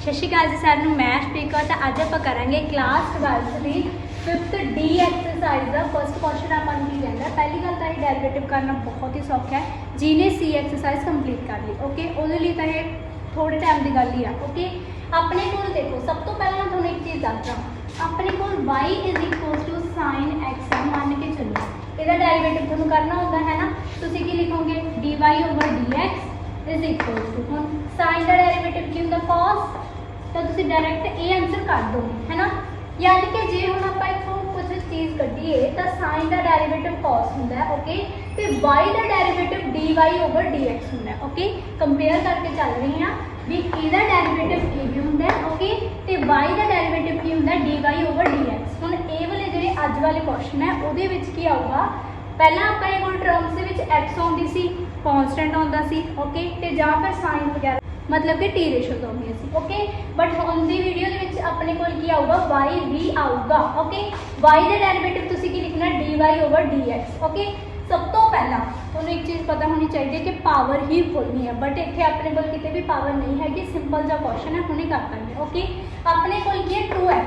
सत श्री अकाल जी सारिਆਂ मैं स्पीक तो अज आप करेंगे क्लास 12th की 5th डी एक्सरसाइज का फर्स्ट क्वेश्चन अपन की कहना है। पहली गल तो ये डेरिवेटिव करना बहुत ही सौखा है, जिन्हें सी एक्सरसाइज कंप्लीट कर ली। ओके, वो लिए थोड़े टाइम की गल ही है। ओके, अपने को देखो सब तो पहले मैं थोड़ा एक चीज़ दस रहा, अपने को y is equal to sine x है मान के चलो, इसका डेरिवेटिव थोड़ा करना होता है ना। तो की लिखोगे d y over d x is equal to हम साइन का डेरिवेटिव की होंगे कॉस, तो तुम डायरैक्ट ये आंसर कर दोगे है ना। यानी कि जे हम आप इतों कुछ चीज़ कढ़ीए तो साइन का डेरिवेटिव कॉस होंगे। ओके, तो वाई का derivative d y over d x होंगे। ओके, कंपेयर करके चल रही हैं भी इसका डेरिवेटिव ये भी होंगे। ओके, तो वाई का डेरिवेटिव की होंगे d y over d x. हम ये वाले जो अज वाले क्वेश्चन है वो की आऊगा, पहला अपने को टर्म्स के एक्स आती सी, कॉन्सटेंट आता सी। ओके, तो या फिर साइन वगैरह मतलब कि टी रेशोज आउंदियां सी। ओके, बट हम दी वीडियो अपने को आऊगा वाई भी आऊगा। ओके, वाई का डेरिवेटिव तुसी की लिखना d y over d x. Okay, सब तो पहला तुहानू एक चीज़ पता होनी चाहिए कि पावर ही खोलनी है, बट इतने अपने को कितने भी पावर नहीं हैगी, सिंपल सा क्वेश्चन है, हुणे कर पाएंगे। ओके, अपने को है 2x,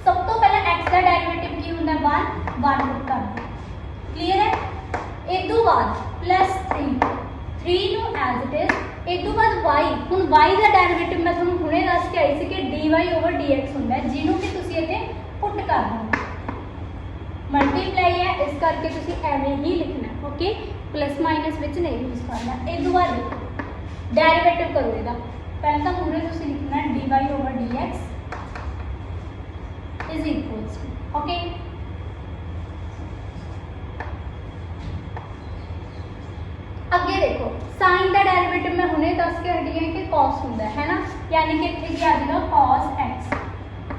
सब तो पहला x का डेरिवेटिव की होंगे 1 बुक कर, क्लीयर है। इस तो बाद प्लस 3 नू एज इट इज, इस तो बाद y, हुण y का डेरिवेटिव मैं तुहानू हुणे दस के आई सी कि d y over d x होंगे, जिन्हों कि तुसीं इत्थे पुट कर दो, मल्टीप्लाई है इस करके तुसीं एवें ही लिखना। ओके, प्लस माइनस विच नहीं यूज करना। इस तो बाद डेरिवेटिव करो इसका, पहले तो पूरे तुसीं लिखना d y over d x is equals to, okay, अगे देखो साइन का डेरिवेटिव मैं हुणे दस के हटी है कि कॉस होंगे है ना, यानी कि इतने क्या आ जाएगा कॉस एक्स।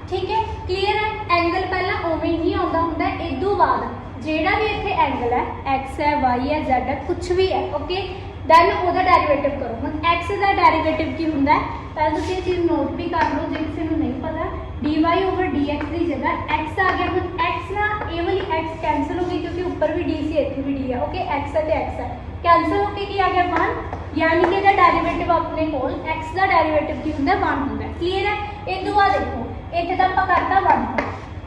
ठीक है, क्लीयर है। एंगल पहला उवें ही आता होंगे, इस तो बाद जेड़ा भी इतने एंगल है एक्स है वाई है जेड है कुछ भी है। ओके, दैन वह डेरिवेटिव करो। हम एक्स का डेरिवेटिव की होंगे, पहले तुम ये चीज़ नोट भी कर लो जो किसी को नहीं पता, d y over d x की जगह एक्स आ गया। हम एक्स ना ये वाली एक्स कैंसल हो गई क्योंकि ऊपर भी डी सी इतने भी डी है। ओके, एक्स है तो एक्स है, कैंसल होकर की आ गया 1, यानी कि डेरिवेटिव अपने को एक्स का डेरिवेटिव की होंगे 1 होंगे। क्लीयर है। इस तो बाद देखो इतने तो आप करता 1,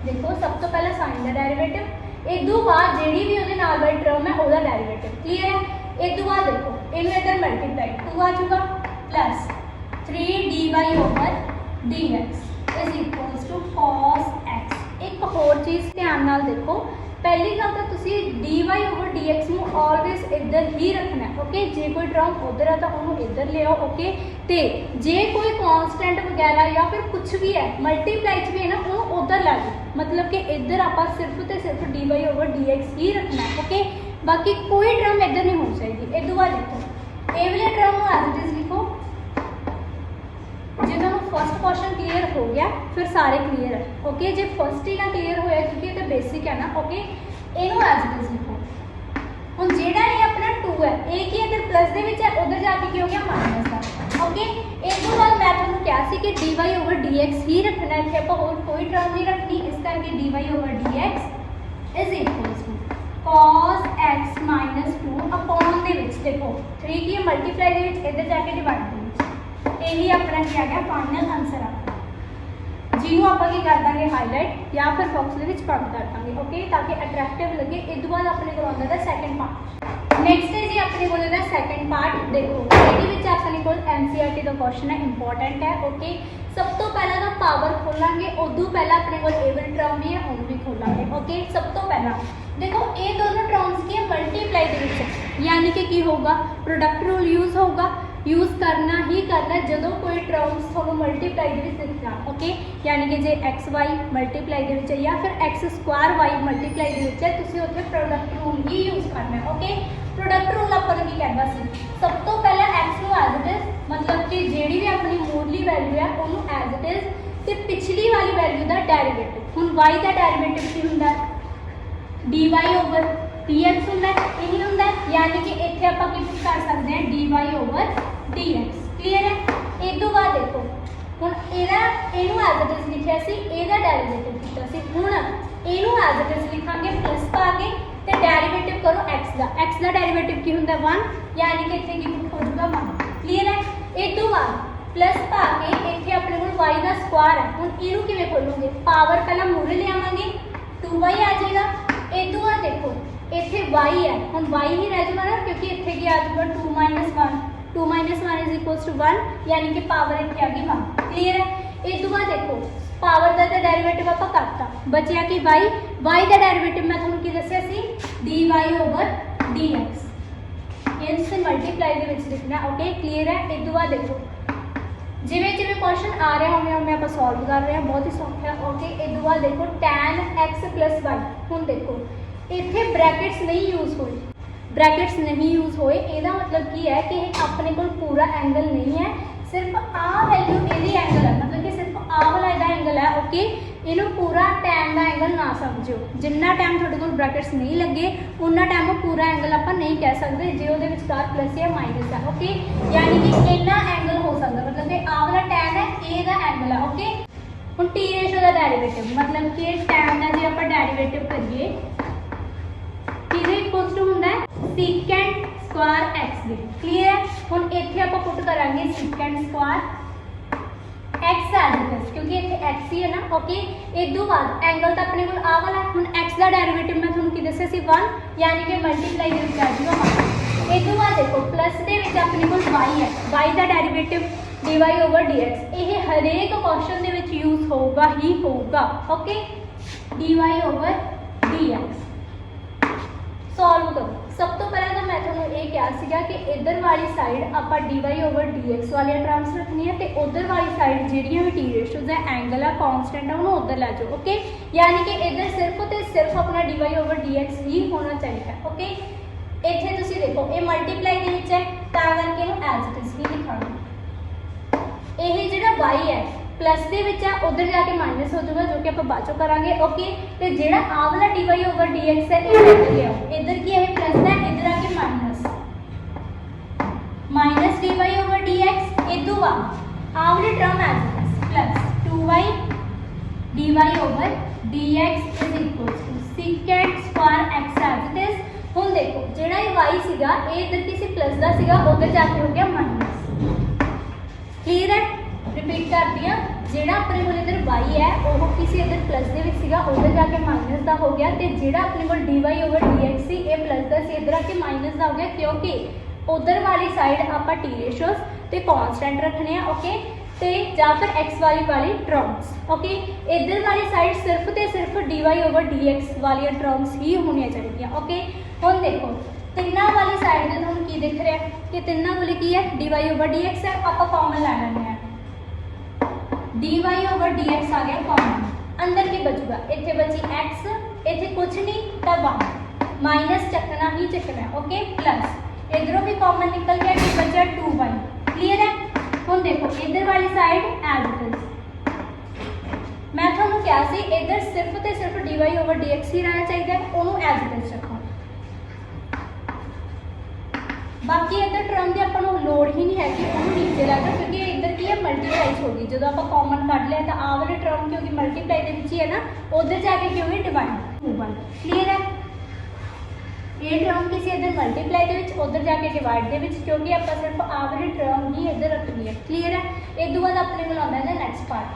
देखो सब तो पहले साइन का डेरिवेटिव, इस तो बाद जी भी वो नाल वाली टर्म है वह डेरिवेटिव। क्लीयर है। इस तो बाद देखो इन्हें इधर मल्टीप्लाई 2 आ जाऊगा plus 3 d y over d x is equals to cos x. एक होर चीज़ ध्यान नाल देखो, पहली गल तो तुसी d y over d x में ऑलवेज इधर ही रखना है। ओके, जे कोई टर्म उधर है तो उन्होंने इधर ले आओ। ओके, तो जे कोई कॉन्सटेंट वगैरह या फिर कुछ भी है मल्टीप्लाई भी है ना वो उधर ला लो, मतलब कि इधर आप सिर्फ तो सिर्फ d y over d x ही रखना है। ओके, बाकी कोई टर्म इधर नहीं होनी चाहिए। इस तो बाद देखो ए वाले टर्म एज इट इज लिखो, जो फर्स्ट क्वेश्चन क्लीयर हो गया फिर सारे क्लीयर है। ओके, जो फर्स्ट ही ना क्लीयर होया क्योंकि ये तो बेसिक है ना। ओके, इनू एज इट इज लिखो। हम जेड़ा ये अपना 2 है एक ही इधर प्लस दे विच है, उधर जाके की हो गया माइनस का। ओके, इस तो बाद मैं तुहानू कहा सी कि d y over d x ही रखना है, इत्थे आपां होर कोई टर्म नहीं रखनी, इस करके d y over d x is equals to cos x minus 2 upon दे विच देखो 3 की मल्टीप्लाई दे विच इधर जाके डिवाइड दे विच, यही अपना क्या गया फाइनल आंसर आ, जिन्हों आप कर देंगे हाईलाइट या फिर बॉक्स में बंद कर देंगे। ओके, ताकि अट्रैक्टिव लगे। इस बाद अपने को आता है सैकेंड पार्ट। नेक्स्ट है जी अपने को सैकेंड पार्ट, देखो ये अपने को NCERT का क्वेश्चन है, इंपॉर्टेंट है। ओके, सब तो पहला तो पावर खोलेंगे, उदू पहला अपने को एवल टर्म भी है उन भी खोलेंगे। ओके, सब तो पहला देखो ये दोनों टर्म्स की मल्टीप्लाई के यानी कि की होगा प्रोडक्ट रूल यूज होगा, यूज करना ही करना जो कोई टर्म्स थोड़ा मल्टीप्लाई दिखना। ओके, यानी कि जे एक्स वाई मल्टीप्लाई के या फिर एक्स स्क्वायर वाई मल्टीप्लाई के तुम उत्थे प्रोडक्ट रूल ही यूज करना है। ओके, प्रोडक्ट रूल अपन की कहता सी सब तो पहला एक्स नू एज इट इज, मतलब कि जी भी अपनी मूलली वैल्यू है उन्होंने एज इट इज, तो पिछली वाली वैल्यू का डेरिवेटिव हुण वाई का डेरिवेटिव की होंगे d y over d x होंगे, यही होंगे, यानी कि इतने आप कर सकते हैं d y over d x. Clear है। इस तो बाद देखो हुण इनू एज इट इज लिखा सी, एदा डेरिवेटिव किया सी, हुण इनू एज इट इज लिखांगे प्लस पा के तो डेरिवेटिव करो एक्स का डेरिवेटिव की होंगे 1, यानी कि इतने की हो जाएगा 1। क्लीयर है। इस तो बाद प्लस पा के इत्थे अपने कोल y का स्क्वायर है। हुण इहनूं किवें खोलोगे, पावर पहला मूरे ले आवांगे 2y आ जाएगा। इस तो बाद देखो इत्थे y है, हुण y ही रह जाएगा ना, क्योंकि इत्थे की आ जाएगा 2 - 1, 2 - 1 = 1, यानी कि पावर इत्थे आ गई 1। क्लीयर है। इस तो बाद देखो पावर का तो डेरिवेटिव आपां करता, बचिया कि y का डेरिवेटिव मैं तुहानूं की दस्सिया सी dy/dx, इनसे मल्टीप्लाई दे विच लिखना। ओके क्लीयर है। इस तो बाद देखो जिवें जिवें क्वेश्चन आ रहा उवें उवें आप सॉल्व कर रहे हैं, बहुत ही सौखा है। ओके इस तो बाद देखो tan x + y, हुण देखो इत्थे ब्रैकेट्स नहीं यूज़ होए, ब्रैकेट्स नहीं यूज़ होए, ਇਹਦਾ मतलब की है कि अपने को पूरा एंगल नहीं है, सिर्फ आ वैल्यू ਇਹਦੀ एंगल है, मतलब कि सिर्फ आ वाला ਇਹਦਾ एंगल है। ओके ਇਹਨੂੰ पूरा tan ਦਾ एंगल ना समझो, जिन्ना टाइम ਤੁਹਾਡੇ ਕੋਲ ब्रैकेट्स नहीं लगे उन्ना टाइम वो पूरा एंगल आप नहीं कह सकते जे ਉਹਦੇ ਵਿਚਕਾਰ प्लस या माइनस है। ओके यानी कि इन्ना एंगल हो सकता, मतलब कि आ वाला tan है ਇਹਦਾ एंगल है। ओके ਹੁਣ t रेशो का डेरिवेटिव मतलब कि tan ਦਾ ਜੇ ਆਪਾਂ डेरिवेटिव करिए किहदे इक्वल्स टू हुंदा है secant स्क्वायर x दे। क्लीयर है। हुण इत्थे आपां पुट करांगे secant स्क्वायर x आ जाएगा, क्योंकि इत्थे x ही है ना। ओके इस तो बाद एंगल तो अपने को आ वाला, हुण x का डेरिवेटिव मैं तुहानूं की दस्सिया सी 1, यानी कि मल्टीप्लाई दे विच आ जाएगा 1। इस तो बाद देखो प्लस दे विच अपने को y है, y का डेरिवेटिव dy/dx, ये हरेक क्वेश्चन दे विच यूज होगा ही होगा। ओके dy/dx सॉल्व करो। सब तो पहले तो मैं तुहानूं ये कहा सीगा कि इधर वाली साइड आप dy/dx वाली टर्म्स रखनी है, तो उधर वाली साइड जिहड़ियां भी टी रेशोज है एंगल है कॉन्स्टेंट है उन्होंने उधर लै जाओ। ओके यानी कि इधर सिर्फ तो सिर्फ अपना dy/dx ही होना चाहिए। ओके इत्थे तुसीं देखो ये मल्टीप्लाई दे विच है, तां करके इहनूं एज इट इज ही लिखांगे। ये जिहड़ा y है प्लस दे विच है, उधर जाके माइनस हो जाएगा, जो कि आप बाद चों करांगे। ओके तो जिहड़ा आ वाला dy/dx है ये इधर ले आओ, इधर की है प्लस है, इधर आके माइनस dy/dx। इस तो बाद आ वाली टर्म है plus 2y dy/dx is equal to secant square x as it is. हुण देखो जिहड़ा ये y सीगा ये इधर किसी प्लस दा सीगा, उधर जाके हो गया माइनस। क्लीयर है। रिपीट कर दिया, जिहड़ा अपने को इधर y है वो किसी इधर प्लस दे विच सीगा, उधर जाके माइनस दा हो गया, ते जिहड़ा अपने को dy/dx सी ये प्लस दा सी, इधर आके माइनस दा हो गया, क्योंकि उधर वाली साइड आप टी रेशोज ते कांस्टेंट रखने हैं। ओके ते या फिर x वाली टर्म्स। ओके इधर वाली साइड सिर्फ ते सिर्फ dy/dx वाली टर्म्स ही होनी चाहिए। ओके हुण देखो तिन्ना वाली साइड दे तुहानूं की दिख रहा है कि तिन्ना वाली की है dy/dx है, आप कॉमन लै लैंदे हैं, dy/dx आ गया कॉमन, अंदर की बचूगा इत्थे बची x, इत्थे कुछ नहीं तो 1 माइनस चकना ही चकना है। ओके प्लस इधरों भी कॉमन निकल गया कि बचा 2y। क्लीयर है। हुण देखो इधर वाली साइड एज इट इज, मैं तुहानूं कहा सी इधर सिर्फ ते सिर्फ dy/dx ही रहना चाहिए, उन्होंने एज इट इज रखो, बाकी इधर टर्म की आपको लोड़ ही नहीं है कि उन्होंने नीचे ला जाओ, क्योंकि इधर की है मल्टीप्लाई होगी, जो आप कॉमन कट लिया तो आ वाली टर्म की होगी मल्टीप्लाई के विच ही है ना, उधर जाके की होगी डिवाइड। क्लीयर है। ये टर्म किसी इधर मल्टीप्लाई के विच, उधर जाके डिवाइड के विच, क्योंकि आप सिर्फ आ वाली टर्म ही इधर रखनी है। क्लीयर है। इस तो बाद अपने को आता है नैक्सट पार्ट।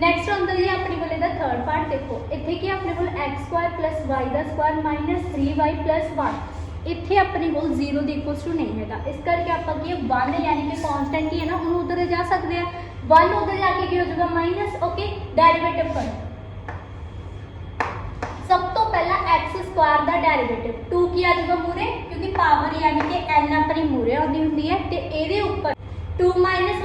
नैक्सट आता है अपने को इधर थर्ड पार्ट। देखो इतने की अपने को x² + y का स्क्वायर माइनस 3y + 1, इतने अपने को 0 के इक्वल्स टू नहीं है, इस करके आप 1 यानी कि कॉन्स्टेंट ही है ना, उन्होंने उधर जा सकते हैं, 1 उधर जाके की हो जाएगा माइनस। ओके डेरिवेटिव करो। सब तो पहला x² का डेरिवेटिव 2 की आ जाएगा मूरे, क्योंकि पावर यानी कि n अपनी मूरे आती होंगी है, तो ये ऊपर 2 - 1 =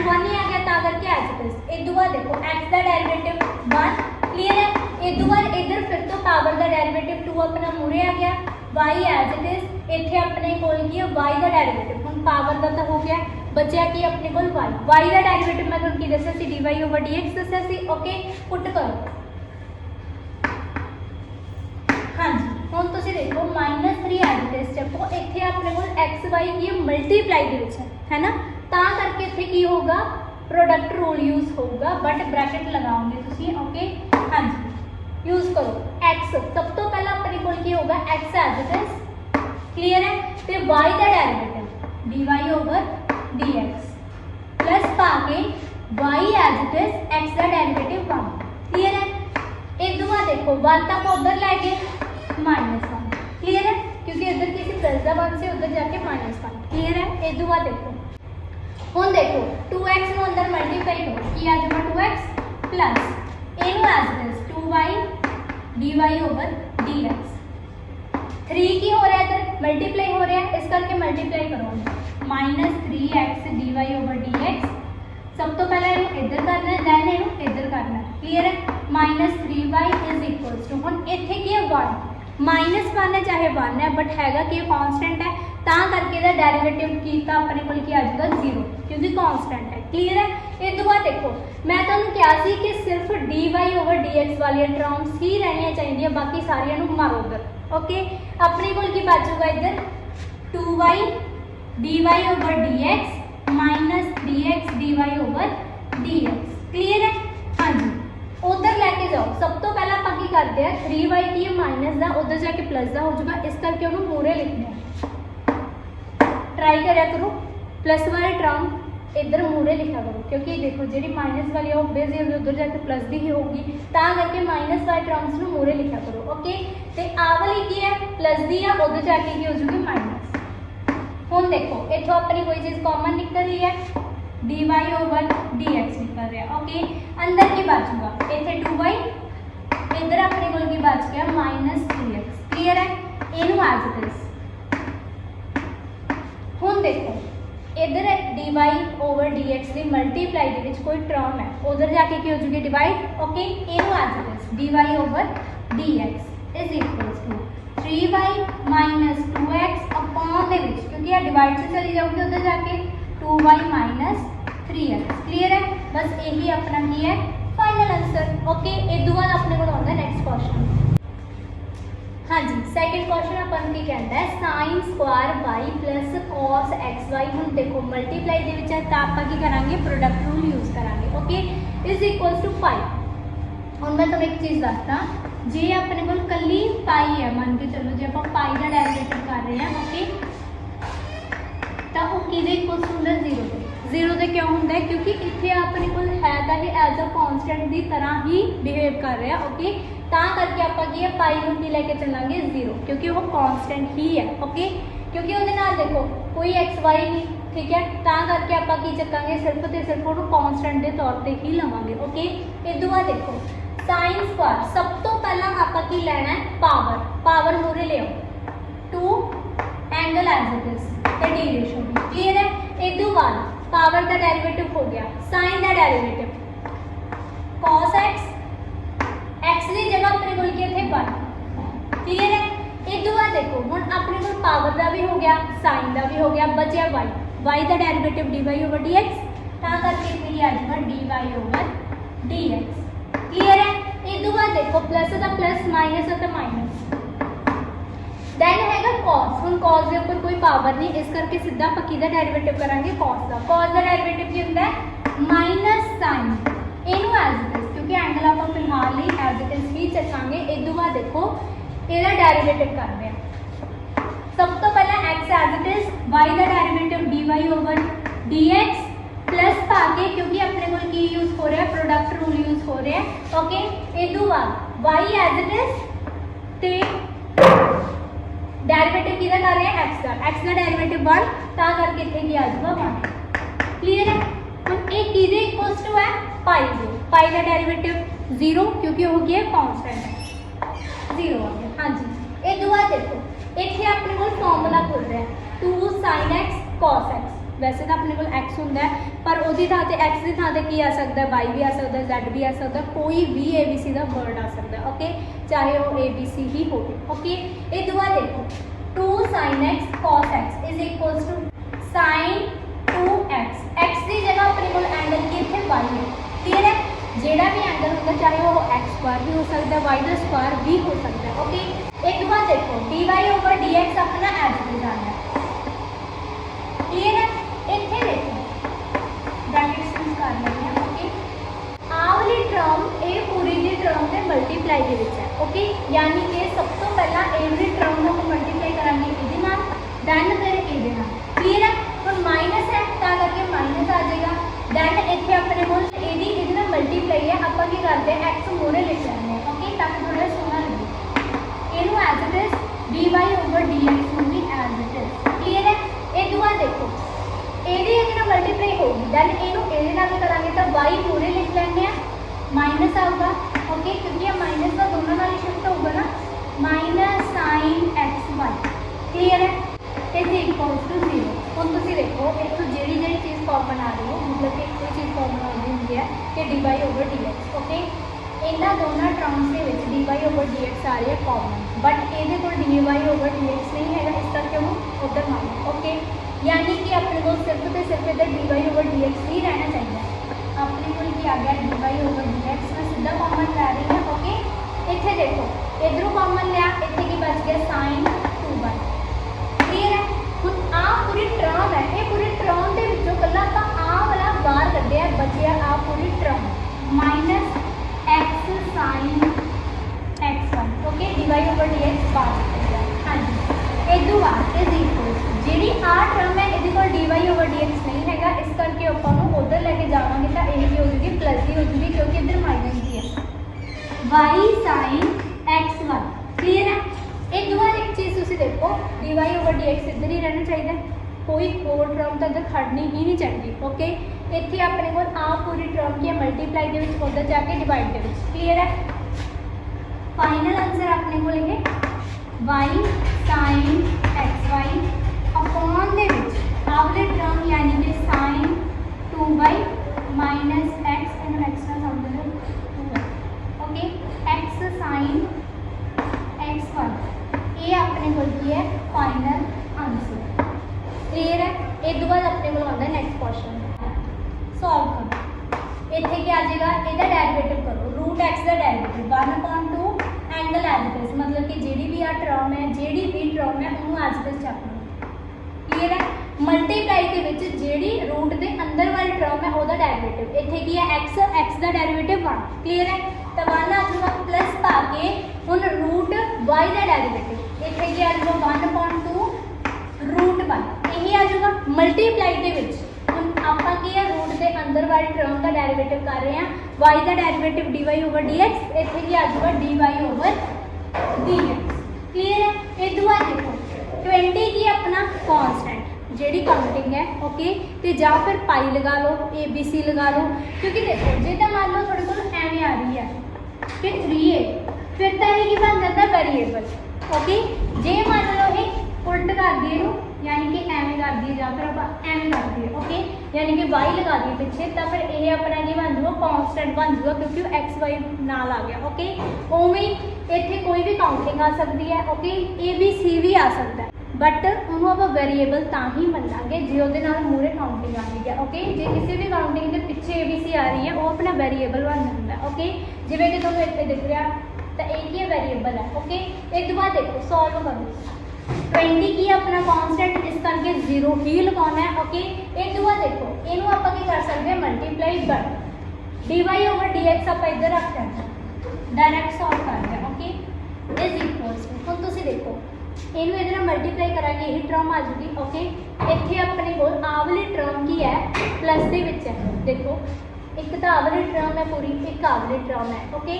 1 ही आ गया, ता करके एज इट इज। इस तो बाद देखो x का डेरिवेटिव 1। क्लीयर है। इस तो बाद इधर फिर तो पावर का डेरिवेटिव 2 अपना मूरे आ गया, y एज इट इज, इतने अपने कोल की है y का डेरिवेटिव, हम पावर का तो हो गया, बचा कि अपने को y का डेरिवेटिव मैं तुहानूं की दस्सिया सी dy/dx दस्सिया सी। ओके पुट करो। हाँ जी हुण तुसीं देखो -3 एज इट इज चको, इत्थे अपने को x y की मल्टीप्लाई दे विच है ना, तां करके इत्थे की होगा प्रोडक्ट रूल यूज होगा, बट ब्रैकेट लगाओगे तुसीं। ओके हाँ जी यूज करो x, सब तो पहला अपने को की होगा x as it is. Clear है। तो y का डेरिवेटिव dy/dx पा के y as it is x का डेरिवेटिव 1। क्लियर है? एक दो बार देखो 1 तक उधर ले गए -1। क्लियर है? क्योंकि इधर किसी प्लस का 1 से उधर जाके -1। क्लियर है? एक दो बार देखो हुन देखो 2x ਨੂੰ अंदर मल्टीप्लाई करो की आ जाएगा 2x प्लस इनू as it is 2y dy over dx। 3 की हो रहा है इधर मल्टीप्लाई हो रहा है, इस करके मल्टीप्लाई करो -3x dy ओवर dx। सब तो पहले इनू इधर करना है दैन इनू इधर करना है। क्लियर है? -3y इज इक्वल्स टू हुन इत्थे की है 1 -1 है चाहे 1 है बट हैगा कि कांस्टेंट है ਤਾਂ करके ਇਹਦਾ ਡੈਰੀਵੇਟਿਵ ਕੀਤਾ ਆਪਣੇ ਕੋਲ ਕੀ ਆ ਜਾਊਗਾ 0 क्योंकि कांस्टेंट है। क्लियर है? ਇਹ ਤੋਂ ਬਾਅਦ ਦੇਖੋ मैं ਤੁਹਾਨੂੰ ਕਿਹਾ ਸੀ कि सिर्फ dy ओवर dx ਵਾਲੀਆਂ ਟਰਮਸ ਹੀ ਰਹਿਣੀਆਂ ਚਾਹੀਦੀਆਂ, ਬਾਕੀ ਸਾਰੀਆਂ ਨੂੰ ਮਾਰੋ ਉਧਰ। ओके अपने कोल की बचूगा इधर 2y dy over dx -3x dy over dx। Clear है? हाँ जी उधर लैके जाओ। सब तो पहला आप की करते हैं 3y की माइनस का उधर जाके प्लस का हो जाएगा, इस करके उन्होंने मूरे लिखने ट्राई करा करो प्लस वाली टर्म इधर मूरे लिखा करो क्योंकि देखो जी माइनस वाली ऑब्वियसली उधर जाके प्लस की ही होगी, ता करके माइनस वाली टर्म्स में मूरे लिखा करो। ओके तो आ वाली की है प्लस दी है उधर जाके की हो जाएगी माइनस। हुन देखो इथों अपनी कोई चीज़ कॉमन निकल रही है dy ओवर dx निकल रहा है। ओके अंदर की बचूगा इतने 2y इधर अपने को की बच गया -3x। क्लियर है? इनू एज इट इज हुन देखो इधर dy ओवर dx की मल्टीप्लाई के कोई टर्म है उधर जाके की हो जाएगी डिवाइड। ओके इनू as it is dy over dx is equals to 3y -2x upon दे विच क्योंकि यह डिवाइड से चली जाऊगी उधर जाके 2y -3x। क्लियर है? बस यही अपना की है फाइनल आंसर। ओके इस दो बाद अपने को आता है नेक्स्ट क्वेश्चन। हाँ जी सैकेंड क्वेश्चन अपन की कहता है sine square y plus cos xy। हम देखो मल्टीप्लाई के विच है तो आप की करांगे प्रोडक्ट रूल यूज करांगे। ओके इज इक्वल्स टू पाई। हुण मैं तुम्हें एक चीज़ दसदा जे अपने को कली पाई है मान के चलो जे आप पाई का डेरिवेटिव कर रहे हैं ओके तो वो किहदे इक्वल्स हुंदा 0 के। 0 के क्यों होंगे क्योंकि इतने अपने को है तो ये एज अ कॉन्स्टेंट की तरह ही बिहेव कर रहा है। ओके ता करके आप पाई को की लैके चलेंगे 0 क्योंकि वो कॉन्स्टेंट ही है। ओके क्योंकि वो देखो कोई एक्स वाई नहीं ठीक है ता करके आप की चकांगे सिर्फ तो सिर्फ वो कॉन्स्टेंट के तौर पर ही लवांगे। ओके इस बाद देखो साइन स्क्वायर सब तो पहला आप की लेना है पावर। पावर मूरे ले 2 angle as it is the ratio. Clear है? इस बाद पावर का डेरिवेटिव हो गया साइन का डेरिवेटिव कॉस एक्स एक्स की जगह अपने को लिखे थे 1। क्लियर है? इस बाद देखो हुण अपने को पावर का भी हो गया साइन का भी हो गया बचा वाई। वाई का डेरिवेटिव dy ओवर dx ता करके इतनी आ जाएगा dy ओवर dx। क्लियर है? इस बाद देखो प्लस का प्लस माइनस का माइनस दैन हैगा कॉस। हुण कॉस के ऊपर कोई पावर नहीं इस करके सीधा आप किहदा डेरिवेटिव करांगे कॉस का। कॉस का डेरिवेटिव की होंदा है माइनस साइन इनू एज इट इज क्योंकि एंगल आप फिलहाल ही एज इट इज ही चकांगे। इस बाद देखो इसका डेरिवेटिव करते हैं। सब तो पहला x as it is y का derivative dy over dx plus पाके क्योंकि अपने को की यूज हो रहा है प्रोडक्ट रूल यूज हो रहा है। ओके इस बाद y as it is derivative किधर कर रहे हैं एक्स का डेरिवेटिव 1 ता करके इतने की आ जाएगा 1। क्लियर है? हम एक किधे इक्वल्स टू है पाई के। पाई का डेरिवेटिव 0 क्योंकि हो गया कांस्टेंट है 0 आ गया। हाँ जी एक दो बार देखो इतने अपने को फॉर्मूला खुल रहा है 2 sin x cos x। वैसे तो अपने को x होंगे पर उसकी थां ते x की थां ते की आ सकता है y भी आ सकता है z भी आ सकता है कोई भी ABC का वर्ड आ सकता है। ओके चाहे वो ABC ही हो। ओके एक बार देखो 2 sin x cos x is equals to sin 2x। x की जगह अपने को एंगल की इतने y है। क्लियर है? जेड़ा भी एंगल होगा चाहे वो x स्क्वायर भी हो सकता है y का स्क्वायर भी हो सकता है। ओके एक बार देखो dy ओवर dx अपना एज इट इज आना है। क्लियर है? इतने देखो ब्रैकेट्स यूज कर लेते हैं। ओके आ वाली टर्म ए पूरी की टर्म से मल्टीप्लाई के विच है। ओके यानी कि सब तो पहला ए वाली टर्म को मल्टीप्लाई करांगे इहदे नाल दैन फिर इहदे नाल। क्लियर है? तो माइनस है ता करके माइनस आ जाएगा दैन इतने अपने को ये मल्टीप्लाई है आप करते हैं एक्स मोरे लिख लेंगे ओके ताकि थोड़ा सोना लगे इनू as it is d y over d x होगी एज इट इज क्लीयर है। ये दुआ देखो ये मल्टीप्लाई होगी दैन इनू ये करेंगे तो वाई मोरे लिख लेंगे माइनस आऊगा ओके क्योंकि माइनस का दोनों वाली शिफ्ट होगा ना minus sine x y clear है इज इक्वल्स टू 0। हम तुम देखो इतों जी जी चीज़ कॉमन आ रही है मतलब कि कोई चीज़ कॉमन आती होंगी है कि d y over d x okay इन्होंने दोनों टर्म्स के d y over d x आ रही है कॉमन बट ये d y over d x नहीं है इस करके वो उधर माइनस ओके यानी कि अपने को सिर्फ तो सिर्फ इधर d y over d x ही रहना चाहिए। अपने को आ गया d y over d x मैं सीधा कॉमन लै रही हूँ ओके इतने देखो इधरों कॉमन लिया इतने की बच गया साइन 2y क्लीयर है। हम आ पूरी टर्म है ये पूरी टर्म के विचों कल्ला आप आ वाला बाहर कढ़िया बचिया आ पूरी term minus x sine x one okay d y over d x बाहर हाँ जी इदू बाद इज इक्वल जी आ टर्म है ये d y over d x नहीं है इस करके अपन उधर लेके जावांगे तो ये भी हो जाएगी प्लस ही हो जाएगी क्योंकि इधर माइनस ही है y sine x one clear है। एक दुआ एक चीज़ तुम देखो d y over d x इधर ही रहना चाहिए कोई होर टर्म तो इधर खड़नी ही नहीं चाहिए ओके इतने अपने को आ पूरी टर्म की मल्टीप्लाई के उधर जाके डिवाइड के क्लीयर है। फाइनल आंसर अपने को लेंगे y sine x y upon के आवले टर्म यानी कि sine 2y minus x in x ना समझ लो 2y okay x sine x one ये अपने को है फाइनल आंसर क्लीयर है। एक बाद अपने को आता है नेक्स्ट क्वेश्चन सॉल्व करो इतने क्या आ जाएगा यदा डेरिवेटिव करो रूट एक्स का derivative 1/2 angle as it is मतलब कि जी भी आ टर्म है जी भी टर्म है उन्होंने एज इट इज चकना क्लीयर है। मल्टीप्लाई के जी रूट के अंदर वाली टर्म है वह डेरिवेटिव इतने की है एक्स का डेरिवेटिव 1 क्लीयर है तो 1 आ जाऊगा प्लस पा के हम रूट वाई का डेरिवेटिव इतने की आ जाऊगा 1/2 रूट वाई यही आ जाऊगा मल्टीप्लाई के हम आप रूट के अंदर वाली टर्म का डेरिवेटिव कर रहे हैं वाई का derivative d y over d x इतने की आ जाऊगा d y over d x clear है। ये दुआ देखो 20 की अपना कॉन्स्टेंट जी काउंटिंग है ओके तो या फिर पाई लगा लो ए बी सी लगा लो क्योंकि देखो जो तो मान लो थोड़े को एवं आ रही है कि 3a फिर तो यह बन जाता वेरीएबल ओके जे मान लो ये उल्ट कर दिए यानी कि एवं कर दिए या फिर आप एवं कर दिए ओके यानी कि वाई लगा दिए पीछे तो फिर यह अपना की बन जाऊगा कॉन्स्टेंट बन जाऊगा क्योंकि एक्स वाई नाल आ गया ओके उवें इतने कोई भी काउंटिंग आ सकती है ओके ए बी सी भी आ सकता है बट उन्होंने आप वेरीएबल ता ही मनांगे जो मूरे काउंटिंग आ रही है ओके जो किसी भी काउंटिंग के पिछे ए बी सी आ रही है वो अपना वेरीएबल बन जाता है ओके जिमें कि तुम इतने दिख रहा तो एक ही वेरीएबल है ओके। एक बाद देखो सॉल्व करो 20 की अपना कॉन्स्टेंट इस करके 0 ही लगाना है ओके। एक दुआ देखो इनू आप कर सकते हैं multiply but d y over d x आप इधर रख देना डायरैक्ट सॉल्व करते हैं ओके इज इक्वल्स हम तुम देखो इनू ये मल्टीप्लाई करा यही टर्म आ जाएगी ओके इतने अपने को आवली टर्म की है प्लस के है देखो एक तो आवली टर्म है पूरी एक आवली टर्म है ओके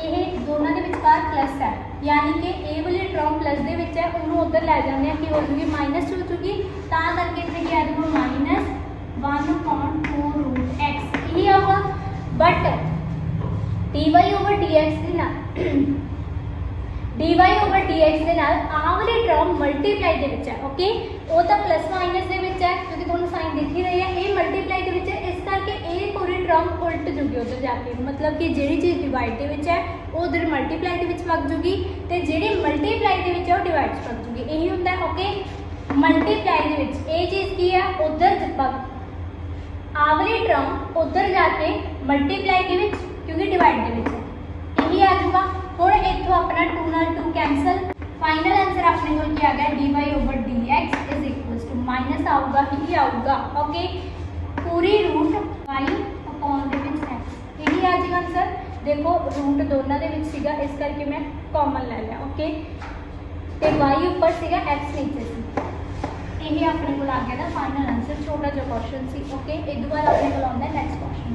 ये दोनों के विचकार प्लस है यानी कि ए वाली टर्म प्लस के है उन्होंने उधर लै जाने कि हो जूगी माइनस हो जूगी ता करके इतने क्या आ जाऊगा -1/4 रूट एक्स यही आऊगा but d y over d x के ना d y over d x के नाल आ वाली टर्म मल्टीप्लाई के है ओके वो तो प्लस माइनस के है क्योंकि तुहानूं साइन दिख ही रही है ये मल्टीप्लाई के है इस करके ये पूरी टर्म उल्ट जूगी उधर जाके मतलब कि जी चीज़ डिवाइड के है वो उधर मल्टीप्लाई के वग जूगी तो जी मल्टीप्लाई के है वो डिवाइड वग जूगी यही होता है ओके। मल्टीप्लाई के ये चीज़ की है उधर आ वाली टर्म उधर जाके मल्टीप्लाई के क्योंकि डिवाइड के है यही आ जाऊगा हूँ इतों अपना 2 नाल 2 कैंसल फाइनल आंसर अपने को क्या आ गया d y over d x is equal to minus आऊगा ही आऊगा ओके पूरी रूट वाई अपॉन एक्स यही आ जाएगा आंसर। देखो रूट दोनों के इस करके मैं कॉमन ले लिया ओके तो वाई उपर एक्स नीचे से ਇਹ ਆਪਣੇ ਕੋਲ ਆ ਗਿਆ ਦਾ ਫਾਈਨਲ ਆਨਸਰ, ਛੋਟਾ ਜਿਹਾ ਕੁਐਸਚਨ ਸੀ। ਓਕੇ, ਇਸ ਤੋਂ ਬਾਅਦ ਆਪਣੇ ਕੋਲ ਆਉਂਦਾ ਨੈਕਸਟ ਕੁਐਸਚਨ।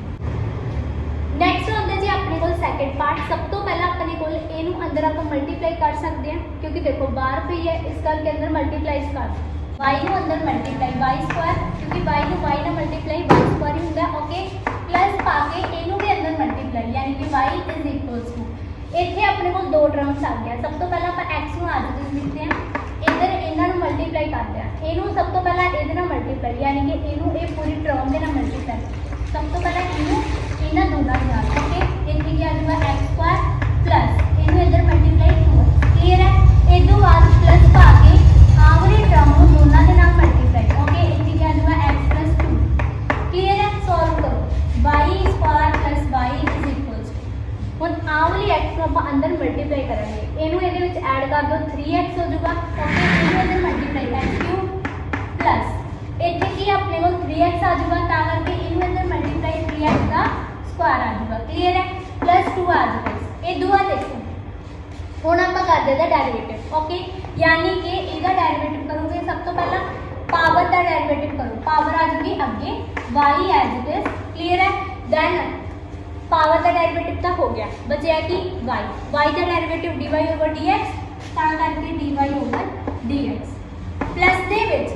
ਨੈਕਸਟ ਹੁੰਦਾ ਜੀ ਆਪਣੇ ਕੋਲ ਸੈਕੰਡ ਪਾर्ट। ਸਭ ਤੋਂ ਪਹਿਲਾਂ ਆਪਣੇ ਕੋਲ ਇਹਨੂੰ ਅੰਦਰ ਆਪਾਂ ਮਲਟੀਪਲਾਈ ਕਰ ਸਕਦੇ ਹਾਂ, ਕਿਉਂਕਿ ਦੇਖੋ ਬਾਹਰ ਪਈ ਹੈ, ਇਸ ਕਰਕੇ ਅੰਦਰ ਮਲਟੀਪਲਾਈ ਕਰ y ਨੂੰ ਅੰਦਰ ਮਲਟੀਪਲਾਈ y ਸਕੁਆਇਰ, ਕਿਉਂਕਿ y ਨੂੰ y ਨਾਲ ਮਲਟੀਪਲਾਈ y ਸਕੁਆਇਰ ਹੀ ਹੁੰਦਾ। ਓਕੇ, ਪਲੱਸ ਪਾ ਕੇ ਇਹਨੂੰ ਵੀ ਅੰਦਰ ਮਲਟੀਪਲਾਈ, ਯਾਨੀ ਕਿ y ਇਜ਼ ਇਕੁਅਲਸ ਟੂ, ਇੱਥੇ ਆਪਣੇ ਕੋਲ ਦੋ ਟਰਮਸ ਆ ਗਿਆ। ਸਭ ਤੋਂ ਪਹਿਲਾਂ ਆਪਾਂ x ਨੂੰ ਅੱਜ ਦੇ ਲਿਖਦੇ ਹਾਂ, ਇੱਧਰ ਇਹਨਾਂ ਨੂੰ ਮਲਟੀਪਲਾਈ ਕਰਦੇ ਹਾਂ। ਇਹਨੂੰ ਸਭ ਤੋਂ ਪਹਿਲਾਂ ਇਹਦੇ ਨਾਲ ਮਲਟੀਪਲਾਈ, ਯਾਨੀ ਕਿ ਇਹਨੂੰ ਇਹ ਪੂਰੀ ਟਰਮ ਦੇ ਨਾਲ ਮਲਟੀਪਲਾਈ। ਸਭ ਤੋਂ ਪਹਿਲਾਂ ਇਹਨੂੰ ਇਹਨਾਂ ਦੋਨਾਂ ਦੇ ਨਾਲ। ਓਕੇ, ਇੱਥੇ ਕੀ ਆ ਜਾਊਗਾ x ਸਕੁਆਇਰ ਪਲੱਸ ਇਹਨੂੰ ਇੱਧਰ ਮਲਟੀਪਲਾਈ 2। ਕਲੀਅਰ ਹੈ? ਇਹ ਤੋਂ ਬਾਅਦ ਪਲੱਸ ਪਾ ਕੇ ਆਵਰੀ ਟਰਮ ਨੂੰ ਦੋਨਾਂ ਦੇ ਨਾਲ ਮਲਟੀਪਲਾਈ। ਓਕੇ, ਇੱਥੇ ਕੀ ਆ ਜਾਊਗਾ x plus 2। ਕਲੀਅਰ ਹੈ? ਸੋਲਵ ਕਰੋ, y square plus y is equals to, ਹੁਣ ਆਵਲੀ x ਨੂੰ ਆਪਾਂ ਅੰਦਰ ਮਲਟੀਪਲਾਈ ਕਰਾਂਗੇ। ਇਹਨੂੰ ਇਹਦੇ ਵਿੱਚ ਐਡ ਕਰ ਦਿਓ, 3x ਹੋ ਜਾਊਗਾ। ਓਕੇ, ਇਹਨੂੰ ਇੱਧਰ ਮਲਟੀਪਲਾਈ x ਕਿਊਬ ਪਲੱਸ ਇੱਥੇ ਕੀ ਆਪਣੇ ਕੋਲ 3x ਆ ਜਾਊਗਾ, ਤਾਂ ਕਰਕੇ ਇਹਨੂੰ ਇੱਧਰ ਮਲਟੀਪਲਾਈ 3x ਦਾ ਸਕੁਆਇਰ ਆ ਜਾਊਗਾ। ਕਲੀਅਰ ਹੈ? ਪਲੱਸ 2 ਆ ਜਾਊਗਾ। ਇਹ ਦੂਆ ਦੇਖੋ, ਹੁਣ ਆਪਾਂ ਕਰਦੇ ਦਾ ਡੈਰੀਵੇਟਿਵ। ਓਕੇ, ਯਾਨੀ ਕਿ ਇਹਦਾ ਡੈਰੀਵੇਟਿਵ ਕਰੋਗੇ, ਸਭ ਤੋਂ ਪਹਿਲਾਂ ਪਾਵਰ ਦਾ ਡੈਰੀਵੇਟਿਵ ਕਰੋ, ਪਾਵਰ ਆ ਜਾਊਗੀ ਅੱਗੇ y as it is. Clear ਹੈ? ਦੈਨ ਪਾਵਰ ਦਾ ਡੈਰੀਵੇਟਿਵ ਤਾਂ ਹੋ ਗਿਆ, ਬਚਿਆ ਕਿ y ਦਾ ਡੈਰੀਵੇਟਿਵ dy/dx, ਤਾਂ ਕਰਕੇ dy/dx ਪਲੱਸ ਦੇ ਵਿੱਚ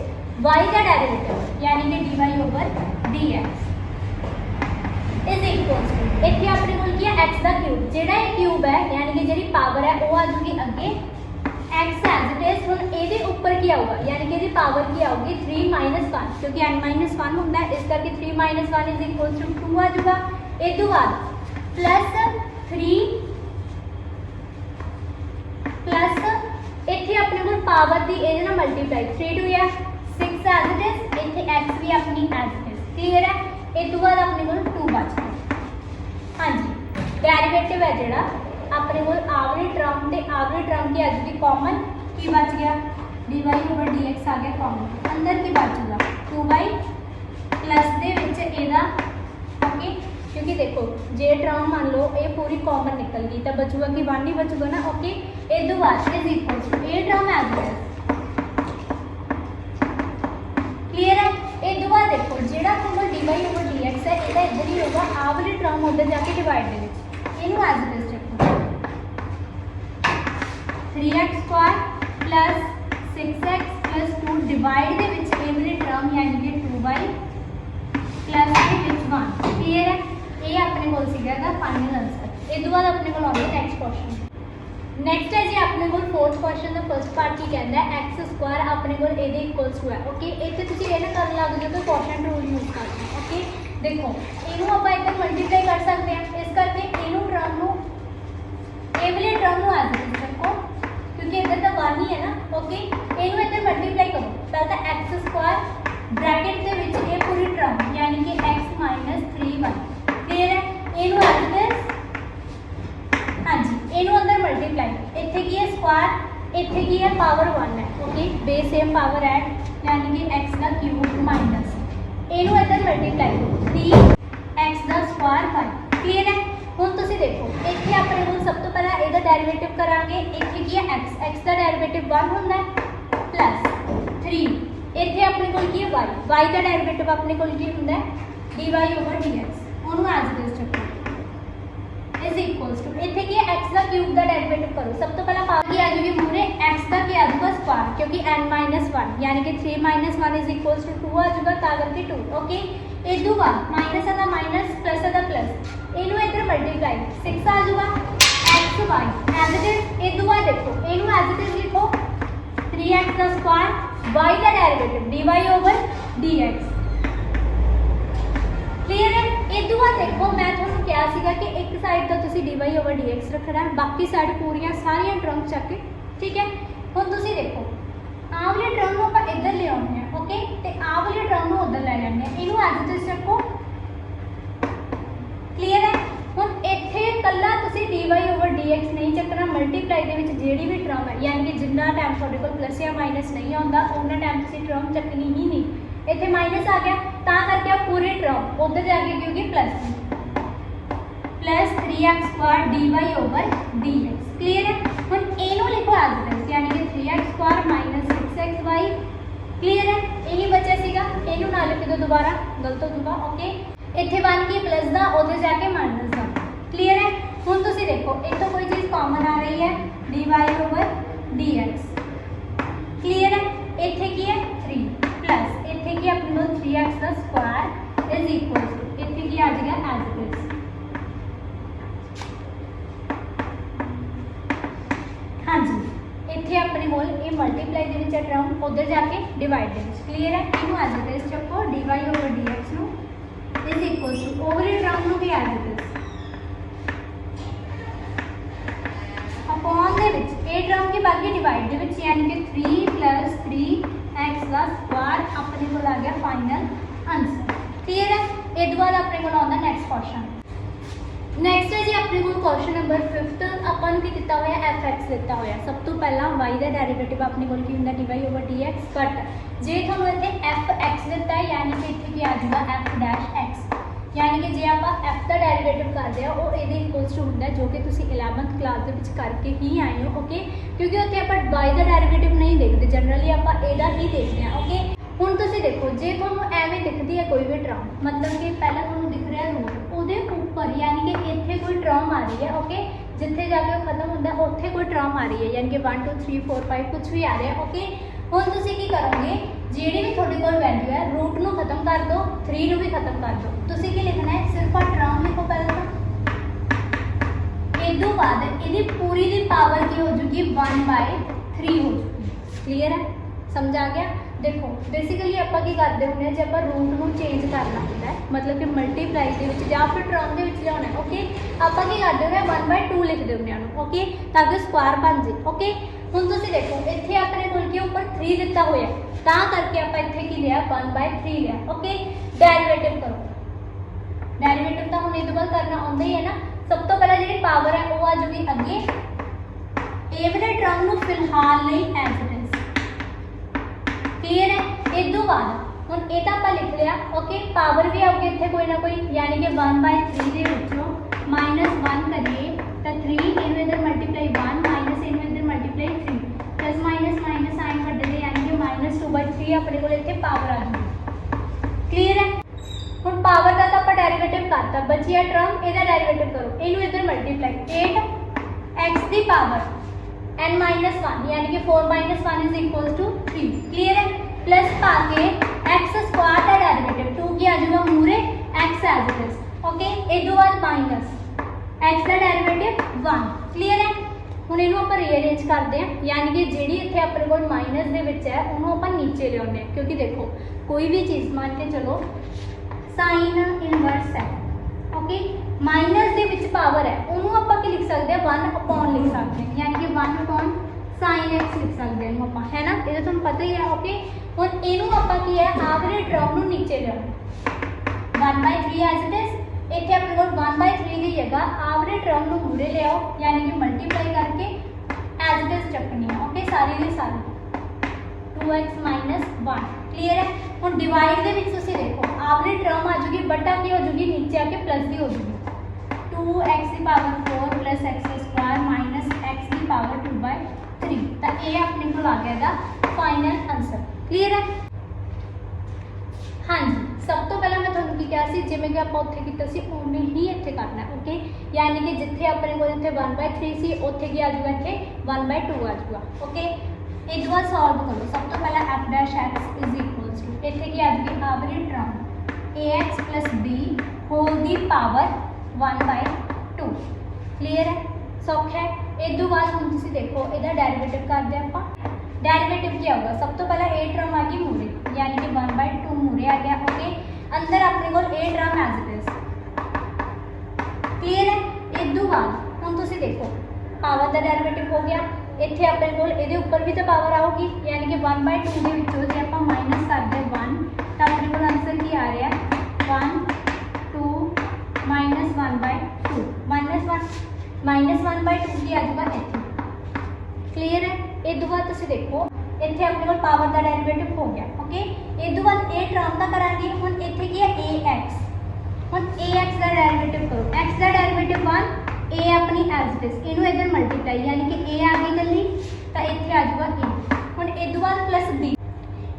y ਦਾ ਡੈਰੀਵੇਟਿਵ ਯਾਨੀ ਕਿ dy/dx ਇਜ਼ ਇਕੁਅਲਸ ਟੂ, ਇੱਥੇ ਆਪਣੇ ਕੋਲ ਕੀ ਹੈ x ਦਾ ਕਿਊਬ, ਜਿਹੜਾ ਇਹ ਕਿਊਬ ਹੈ ਯਾਨੀ ਕਿ ਜਿਹੜੀ ਪਾਵਰ ਹੈ ਉਹ ਆ ਜੂਗੀ ਅੱਗੇ x ਐਜ਼ ਇਟ ਇਜ਼। ਹੁਣ ਇਹਦੇ ਉੱਪਰ ਕੀ ਆਊਗਾ, ਯਾਨੀ ਕਿ ਇਹਦੀ ਪਾਵਰ ਕੀ ਆਊਗੀ 3 - 1, ਕਿਉਂਕਿ n-1 ਹੁੰਦਾ ਹੈ, ਇਸ ਕਰਕੇ 3 - 1 ਇਜ਼ ਇਕੁਅਲਸ ਟੂ 2 ਆ ਜਾਊਗਾ। ਇਹ ਤੋਂ ਬਾਅਦ ਪਲੱਸ 3 ਪਲੱਸ ਇੱਥੇ ਆਪਣੇ ਕੋਲ ਪਾਵਰ ਦੀ ਇਹਦੇ ਨਾਲ ਮਲਟੀਪਲਾਈ 3 2 ਆ 6 ਐਜ਼ ਇਟ ਇਜ਼, ਇੱਥੇ x ਵੀ ਆਪਣੀ ਐਜ਼ ਇਟ ਇਜ਼। ਕਲੀਅਰ ਹੈ? ਇਹ ਤੋਂ ਬਾਅਦ ਆਪਣੇ ਕੋਲ 2 ਬਚ ਗਿਆ। ਹਾਂਜੀ, ਡੈਰੀਵੇਟਿਵ ਹੈ ਜਿਹੜਾ ਆਪਣੇ ਕੋਲ ਆਵਰੀ ਟਰਮ ਤੇ ਆਵਰੀ ਟਰਮ ਕੀ ਆ ਜੂਗੀ ਕਾਮਨ, ਕੀ ਬਚ ਗਿਆ dy/dx ਆ ਗਿਆ ਕਾਮਨ। ਅੰਦਰ ਕੀ ਬਚੂਗਾ 2y ਪਲੱਸ ਦੇ ਵਿੱਚ ਇਹਦਾ। ਓਕੇ, क्योंकि देखो जे टर्म मान लो ये पूरी कॉमन निकल गई तो बचूगा कि 1 ही बचूगा ना। ओके, ये दो बात इज इक्वल्स टू ये टर्म एज वेल। क्लियर है? ये दो बात देखो जेड़ा तुम्हारा dy/dx है ਇਹਦਾ ਇੱਧਰ ਹੀ ਹੋਗਾ, ਆ ਵਾਲੀ ਟਰਮ ਉੱਧਰ ਜਾ ਕੇ ਡਿਵਾਈਡ ਦੇ ਵਿੱਚ ਇਹਨੂੰ ਐਜ਼ ਇਟ ਇਜ਼ ਰੱਖੋ 3x² + 6x + 2 ਡਿਵਾਈਡ ਦੇ ਵਿੱਚ ਇਹ ਵਾਲੀ ਟਰਮ ਯਾਨੀ ਕਿ 2y प्लस के विच 1। क्लियर है? ये अपने को सीगा फाइनल आंसर। ये बाद अपने को आगे नेक्स्ट क्वेश्चन। नेक्स्ट है जी अपने को फोर्थ क्वेश्चन का फर्स्ट पार्ट की कहता है x² अपने को ये इक्वल्स टू है। ओके, इतने तुम ये कर लग जाओ तो क्वेश्चन रूल यूज करते हैं। ओके, देखो इनू आप इधर मल्टीप्लाई कर सकते हैं, इस करके इनू टर्म ए वाली टर्म एज इट रखो क्योंकि इधर तो 1 ही है ना। ओके, इनू इधर मल्टीप्लाई करो, पहले तो x² ब्रैकेट के विच ये पूरी टर्म यानी कि x - 3y। क्लियर है? इनू एज इट इज हाँ जी, इनू अंदर मल्टीप्लाई इत्थे की है स्क्वायर, इत्थे की है पावर 1 है। Okay, base same power add यानी कि x का क्यूब माइनस इनू इधर मल्टीप्लाई 3x का स्क्वायर y। क्लियर है? हुण तुसीं देखो इत्थे अपने कोल सब तो पहला इहदा डेरिवेटिव करांगे। इत्थे की है x का डेरिवेटिव 1 हुंदा है प्लस 3 इत्थे अपने कोल की है y का डेरिवेटिव अपने कोल की हुंदा है dy/dx। ਉਹਨੂੰ ਐਜ਼ ਇਟ ਇਜ਼ ਰੱਖੋ ਇਜ਼ ਇਕੁਅਲਸ ਟੂ ਇੱਥੇ ਕੀ ਹੈ x ਦਾ ਕਿਊਬ ਦਾ ਡੈਰੀਵੇਟਿਵ ਕਰੋ। ਸਭ ਤੋਂ ਪਹਿਲਾਂ ਪਾਵਰ ਕੀ ਆ ਜਾਊਗੀ ਮੂਰੇ x ਦਾ ਕੀ ਆ ਜਾਊਗਾ ਸਕੁਆਇਰ ਕਿਉਂਕਿ n-1 यानी कि 3 - 1 इज इक्वल्स टू 2 आ जाऊगा ता करके 2। ओके, ਇਹ ਤੋਂ ਬਾਅਦ ਮਾਈਨਸ ਦਾ ਮਾਈਨਸ ਪਲੱਸ ਦਾ ਪਲੱਸ ਇਹਨੂੰ ਇੱਧਰ ਮਲਟੀਪਲਾਈ 6 ਆ ਜਾਊਗਾ x y as it is. ਇਹ ਤੋਂ ਬਾਅਦ ਦੇਖੋ ਇਹਨੂੰ ਐਜ਼ ਇਟ ਇਜ਼ ਲਿਖੋ 3x ਦਾ ਸਕੁਆਇਰ y ਦਾ ਡੈਰੀਵੇਟਿव dy/dx। क्लियर है? ਇਹ ਤੋਂ ਬਾਅਦ ਦੇਖੋ मैं ਤੁਹਾਨੂੰ ਕਿਹਾ ਸੀਗਾ ਕਿ ਇੱਕ ਸਾਈਡ ਦਾ ਤੁਸੀਂ dy/dx ਰੱਖਣਾ ਹੈ, ਬਾਕੀ ਸਾਈਡ ਪੂਰੀਆਂ ਸਾਰੀਆਂ ਟਰਮ ਚੱਕ ਕੇ। ਠੀਕ ਹੈ, ਹੁਣ ਤੁਸੀਂ ਦੇਖੋ ਆਹ ਵਾਲੀ ਟਰਮ ਨੂੰ ਆਪਾਂ ਇੱਧਰ ਲੈ ਆਉਂਦੇ ਹਾਂ। ਓਕੇ, ਤੇ ਆਹ ਵਾਲੀ ਟਰਮ ਨੂੰ ਉੱਧਰ ਲੈ ਜਾਂਦੇ ਹਾਂ, ਇਹਨੂੰ ਐਜ਼ ਇਟ ਇਜ਼ ਰੱਖੋ। ਕਲੀਅਰ ਹੈ? ਹੁਣ ਇੱਥੇ ਕੱਲਾ ਤੁਸੀਂ dy/dx ਨਹੀਂ ਚੱਕਣਾ, ਮਲਟੀਪਲਾਈ ਦੇ ਵਿੱਚ ਜਿਹੜੀ ਵੀ ਟਰਮ ਹੈ ਯਾਨੀ ਕਿ ਜਿੰਨਾ ਟਾਈਮ ਤੁਹਾਡੇ ਕੋਲ ਪਲੱਸ ਜਾਂ ਮਾਈਨਸ ਨਹੀਂ ਆਉਂਦਾ ਉਹਨਾਂ ਟਾਈਮ ਤੁਸੀਂ ਟਰਮ ਚੱਕਣੀ ਹੀ ਨਹੀਂ। ਇੱਥੇ ਮਾਈਨਸ ਆ ਗਿਆ ਤਾਂ ਕਰਕੇ ਆ ਪੂਰੀ ਟਰਮ ਉੱਧਰ ਜਾ ਕੇ ਕੀ ਹੋਗੀ प्लस 3x² dy/dx। क्लियर है? ਹੁਣ ਇਹਨੂੰ ਲਿਖੋ ਐਜ਼ ਇਟ ਇਜ਼ यानी कि 3x² - 6xy क्लीयर है, यही बचा सीगा, इनू ना लिख दो दोबारा, गलत हो जाऊगा। ओके, इत्थे बन गई प्लस दा, उधर जाके माइनस दा। क्लीयर है, हुण तुसीं देखो इत्थों कोई चीज़ कॉमन आ रही है, dy/dx। क्लीयर है, इत्थे की है 3 प्लस इत्थे की अपने को 3x का स्क्वायर इज इक्वल टू इत्थे की आ जाएगा एज इट इज। हाँ जी, इत्थे अपने कोल ये मल्टीप्लाई दे विच है टर्म, उधर जाके डिवाइड दे विच। क्लीयर है, इनू एज इट इज चुको dy/dx नु is equal to overall term नु भी एज इट इज अपॉन दे विच ए टर्म की बाकी डिवाइड दे विच, यानी कि 3 प्लस 3x का स्क्वायर अपने को आ गया फाइनल आंसर। क्लियर है, इस बाद अपने को आउंदा नेक्स्ट क्वेश्चन। नैक्सट है जी अपने को क्वेश्चन नंबर 5th अपन की दिता हुआ fx दिता हुआ। सब तो पहला y का डेरिवेटिव अपने को की होंगे dy/dx, बट जे थोड़ा इतने fx दिता है यानी कि इतने की आ जाएगा f'(x), यानी कि जे आप f का डेरिवेटिव करते हैं वो ये इक्वल्स टू होंगे जो कि तुम 11th क्लास के करके ही आए हो। ओके, क्योंकि उत्थे आप y का डेरिवेटिव नहीं देखते, जनरली आप एदा ही देखते हैं। ओके, हुण तुसीं देखो जे तुहानूं एवें दिखती है कोई भी टर्म, मतलब कि पहला तुहानूं दिख रहा रूट, उहदे ऊपर यानी कि इत्थे कोई टर्म आ रही है। ओके, जिथे जाके खत्म होंदा उत्थे कोई टर्म आ रही है, यानी कि 1 2 3 4 5 कुछ भी आ रहा है। ओके, हुण तुसीं की करोगे, जिहड़ी भी तुहाडे कोल वैल्यू है रूट नूं खत्म कर दो, 3 नूं भी खत्म कर दो। तुसीं की लिखना है, सिर्फ आ टर्म लिखो पहले तो, इस बाद इहदी पूरी दी पावर की हो जूगी 1/3 हो जूगी। क्लीयर है, समझ आ गया। देखो बेसिकली आप करते होंगे जब आप रूट में चेंज करना होता है, मतलब कि मल्टीप्लाई के या फिर टर्म के लिया। ओके, आप करते होंगे 1/2 लिखते होंगे। ओके, ताकि स्क्वायर बन जाए। ओके, हुण तुसीं देखो इत्थे अपने कोल के ऊपर 3 दिता होया, तां करके आप इत्थे की लिया 1/3 लिया। ओके, डेरिवेटिव करो, डेरिवेटिव तो हुण इस बाद करना आउंदा ही है ना। सब तो पहले जी पावर है वो आ जाएगी अगे, ए वाले टर्म को फिलहाल नहीं एज इट इज। क्लीयर है, इस तो बाद हुण ये तो आप लिख लिया। ओके, पावर भी आऊगी इत्थे कोई ना कोई, यानी कि 1/3 दे विचों -1 करिए तो 3 इनू इधर मल्टीप्लाई 1 माइनस इनू इधर multiply 3 plus minus minus sign कटदे, यानी कि -2/3 अपने को इत्थे पावर आ जाएगी। क्लीयर है, हुण पावर का तो आप डेरिवेटिव करता, बची है टर्म, ਇਹਦਾ डेरिवेटिव करो, इनू इधर मल्टीप्लाई 8x की पावर n-1 यानी कि 4 - 1 इज इक्वल टू 3। क्लियर है, प्लस पाके x स्क्वायर का डेरिवेटिव 2 की आ जाएगा मूरे x as it is. Okay, इस बाद माइनस x का डेरिवेटिव 1। क्लियर है, हुण इहनूं आपां रीअरेंज करते हैं, यानी कि जिहड़ी इत्थे अपने कोल माइनस दे विच है उहनूं आपां नीचे लिआउने हैं, क्योंकि देखो कोई भी चीज़ मान के चलो साइन इनवर्स है। Okay, minus they which power है, उन्होंने आप लिख सकते हैं 1/, लिख सकते हैं, यानी कि 1/sin x लिख सकते हैं आप, है ना, ये तो पता ही है। ओके, हुण इहनूं आपां की है आखिरी टर्म नूं नीचे लिआओ 1/3 एज इट इज। इत्थे अपने कोल 1/3 की जगह आखिरी टर्म नूं मूरे लिआओ, यानी कि मल्टीप्लाई करके एज इट इज चकनी है। ओके, सारी की सारी 2x - 1। क्लीयर है, हुण डिवाइड दे विच तुसीं देखो आखिरी टर्म आ जाएगी, बटा की हो जाएगी नीचे आके प्लस की हो जाएगी 2x की power 4 plus x square minus x की पावर 2/3। तो ये अपने को आ गया फाइनल आंसर। क्लीयर है, हाँ जी। सब तो पहले मैं थोड़ा की कहा जिमें कि आप उत्थे कीता सी उन्हें ही इत्थे करना है। ओके, यानी कि जिथे अपने को इत्थे 1/3 सी उत्थे की आ जाएगा इत्थे 1/2 आ जाएगा। ओके, एक बार सॉल्व करो। सब तो पहले f' इज इक्वल्स टू इत्थे की आ जाएगी आखिरी term ax plus b whole दी पावर 1/2। क्लीयर है, सौखा है। इस तो बाद हम तुम देखो यदा डेरिवेटिव करते हैं आप, डेरिवेटिव क्या होगा, सब तो पहले ए टर्म आ गई मूरे, यानी कि 1/2 मूरे आ गया। ओके, अंदर अपने को ए term as it is. Clear है, इस तो बाद हम तुम देखो पावर का डेरिवेटिव हो गया, इतने अपने को ये ऊपर भी तो पावर आऊगी, यानी कि 1/2 के विचों जे आप माइनस करते 1 तो अपने को आंसर की आ रहा है 1 2 -1/2 -1/2 की आ जाएगा इतने। क्लीयर है, इस तो बाद तुम देखो इतने अपने को पावर का डेरिवेटिव हो गया। ओके, इस तो बाद ए टर्म का करांगे, हुण इत्थे की है ax, हुण ax का डेरिवेटिव करो, x का डेरिवेटिव 1 ए अपनी एज इट इज, इनू इधर मल्टीप्लाई, यानी कि ए आ गई गली तो इतने आ जाएगा ए। हुण इस तो बाद प्लस बी,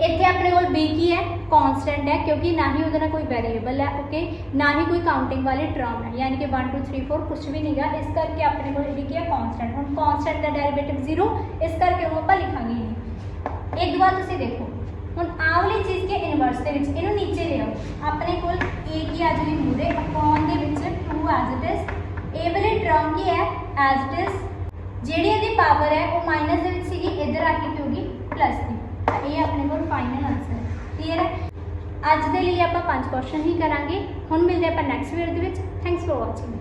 ਇੱਥੇ ਆਪਣੇ ਕੋਲ b ਕੀ ਹੈ, ਕਾਂਸਟੈਂਟ ਹੈ, ਕਿਉਂਕਿ ਨਾ ਹੀ ਉਹਦੇ ਨਾਲ ਕੋਈ वेरिएबल है, ओके, ना ही कोई काउंटिंग वाली टर्म है, यानी कि 1 2 3 4 कुछ भी नहीं गा, इस करके अपने को की है कांस्टेंट। हुण कांस्टेंट का डेरिवेटिव 0, इस करके ਉਹਨੂੰ ਆਪਾਂ ਲਿਖਾਂਗੇ ਨਹੀਂ। एक बार ਤੁਸੀਂ देखो ਹੁਣ ਆਹ ਵਾਲੀ ਚੀਜ਼ के ਇਨਵਰਸ ਦੇ ਵਿੱਚ ਇਹਨੂੰ ਨੀਚੇ ਲੈ ਆਓ, ਆਪਣੇ ਕੋਲ a ਕੀ ਆ ਜਾਊਗੀ ਮੂਰੇ ਅਪੋਨ ਦੇ ਵਿੱਚ 2 ਐਜ਼ ਇਟ ਇਜ਼, ਇਹ ਵਾਲੀ ਟਰਮ ਕੀ ਹੈ ਐਜ਼ ਇਟ ਇਜ਼, ਜਿਹੜੀ ਇਹਦੀ ਪਾਵਰ ਹੈ ਉਹ ਮਾਈਨਸ ਦੇ ਵਿੱਚ ਸੀਗੀ, ਇੱਧਰ ਆ ਕੇ ਕੀ ਹੋਗੀ ਪਲੱਸ ਦੀ। ਇਹ ਆਪਣੇ ਕੋਲ ਫਾਈਨਲ ਆਂਸਰ ਹੈ। ਕਲੀਅਰ ਹੈ। ਅੱਜ ਦੇ ਲਈ ਆਪਾਂ 5 ਕੁਐਸਚਨ ਹੀ ਕਰਾਂਗੇ। ਹੁਣ ਮਿਲਦੇ ਆਪਾਂ ਨੈਕਸਟ ਵੀਡੀਓ ਦੇ ਵਿੱਚ। Thanks for watching.